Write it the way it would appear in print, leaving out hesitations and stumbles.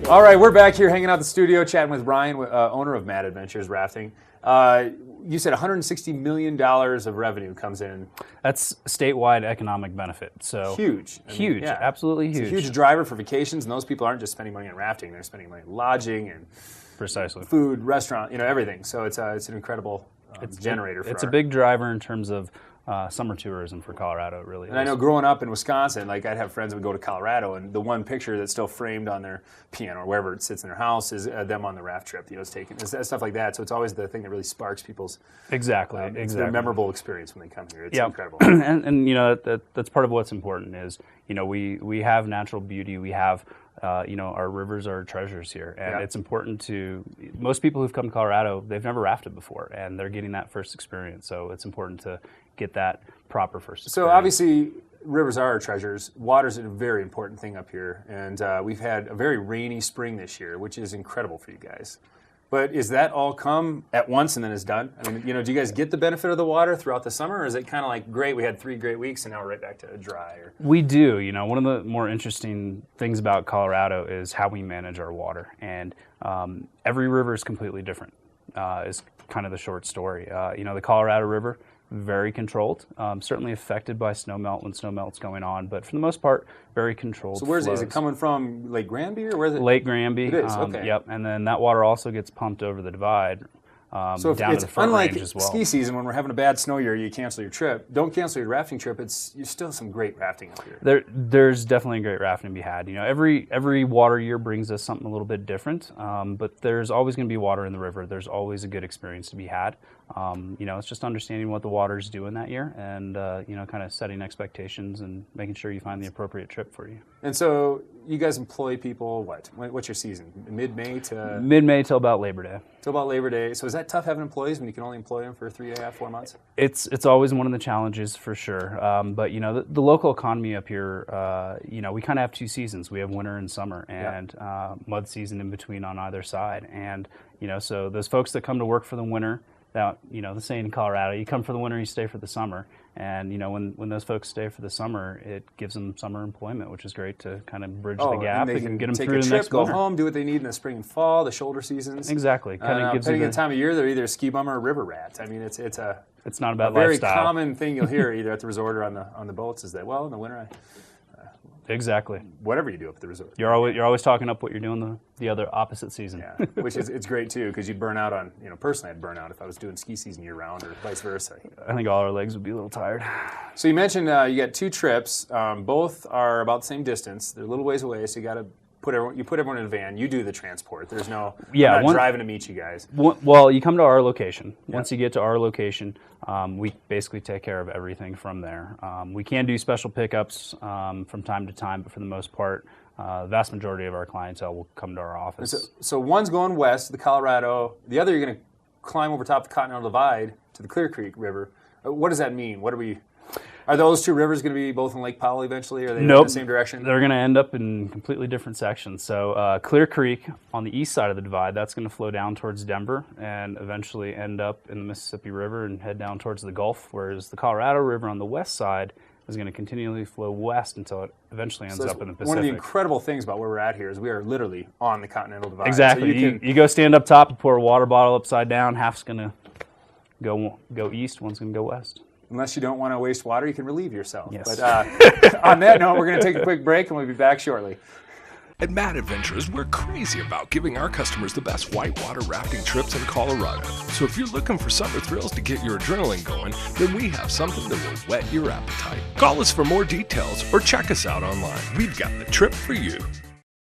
All right, we're back here hanging out in the studio, chatting with Ryan, owner of Mad Adventures Rafting. You said $160 million of revenue comes in. That's statewide economic benefit. So huge. Huge, yeah. Absolutely huge. It's a huge driver for vacations, and those people aren't just spending money on rafting; they're spending money on lodging and precisely food, restaurant, everything. So it's an incredible generator. It's a big driver in terms of summer tourism for Colorado, really. And I know growing up in Wisconsin, like I'd have friends that would go to Colorado, and the one picture that's still framed on their piano or wherever it sits in their house is them on the raft trip. It's taken stuff like that. So it's always the thing that really sparks people's exactly. It's their memorable experience when they come here. It's incredible. and that's part of what's important is we have natural beauty. We have our rivers are treasures here, and it's important to most people who've come to Colorado. They've never rafted before, and they're getting that first experience. So it's important to get that proper first experience. So obviously, rivers are our treasures. Water's a very important thing up here, and we've had a very rainy spring this year, which is incredible for you guys. But is that all come at once and then it's done? I mean, do you guys get the benefit of the water throughout the summer, or is it kind of like, great, we had 3 great weeks and now we're right back to dry? We do. One of the more interesting things about Colorado is how we manage our water, and every river is completely different. Is kind of the short story. The Colorado River, very controlled, certainly affected by snowmelt when snowmelt's going on, but for the most part, very controlled. So is it coming from Lake Granby, or where is it? Lake Granby. It is, okay. Yep, and then that water also gets pumped over the divide so down to the front range as well. Ski season, when we're having a bad snow year, you cancel your trip. Don't cancel your rafting trip. You're still some great rafting up here. There's definitely great rafting to be had. Every water year brings us something a little bit different, but there's always going to be water in the river. There's always a good experience to be had. It's just understanding what the water's doing that year, and kind of setting expectations and making sure you find the appropriate trip for you. And so you guys employ people. What's your season? Mid-May to mid-May till about Labor Day. Till about Labor Day. So is that tough having employees when you can only employ them for 3.5, 4 months? It's always one of the challenges for sure. But the local economy up here, we kind of have 2 seasons. We have winter and summer, and mud season in between on either side. And so those folks that come to work for the winter. Now, the saying in Colorado, you come for the winter, you stay for the summer. And, when those folks stay for the summer, it gives them summer employment, which is great to kind of bridge the gap and get them through the next winter. Go home, do what they need in the spring and fall, the shoulder seasons. Exactly. Depending on the time of year, they're either a ski bum or a river rat. I mean, it's not about very lifestyle. Common thing you'll hear either at the resort or on the boats is that, well, in the winter, exactly. Whatever you do up at the resort. You're always talking up what you're doing the other opposite season. Yeah, which it's great too, because you'd burn out on, personally I'd burn out if I was doing ski season year round or vice versa. I think all our legs would be a little tired. So you mentioned you got 2 trips. Both are about the same distance. They're a little ways away, so you got to put everyone in a van. You do the transport. There's no I'm not driving to meet you guys. Well, you come to our location. Once you get to our location, we basically take care of everything from there. We can do special pickups from time to time, but for the most part, the vast majority of our clientele will come to our office. So one's going west, the Colorado. The other, you're going to climb over top the Continental Divide to the Clear Creek River. What does that mean? Are those 2 rivers going to be both in Lake Powell eventually, or are they in the same direction? They're going to end up in completely different sections. So Clear Creek on the east side of the divide, that's going to flow down towards Denver and eventually end up in the Mississippi River and head down towards the Gulf, whereas the Colorado River on the west side is going to continually flow west until it eventually ends up in the Pacific. One of the incredible things about where we're at here is we are literally on the Continental Divide. Exactly. So you go stand up top and pour a water bottle upside down, half's going to go east, one's going to go west. Unless you don't want to waste water, you can relieve yourself. Yes. But on that note, we're going to take a quick break, and we'll be back shortly. At Mad Adventures, we're crazy about giving our customers the best whitewater rafting trips in Colorado. So if you're looking for summer thrills to get your adrenaline going, then we have something that will whet your appetite. Call us for more details or check us out online. We've got the trip for you.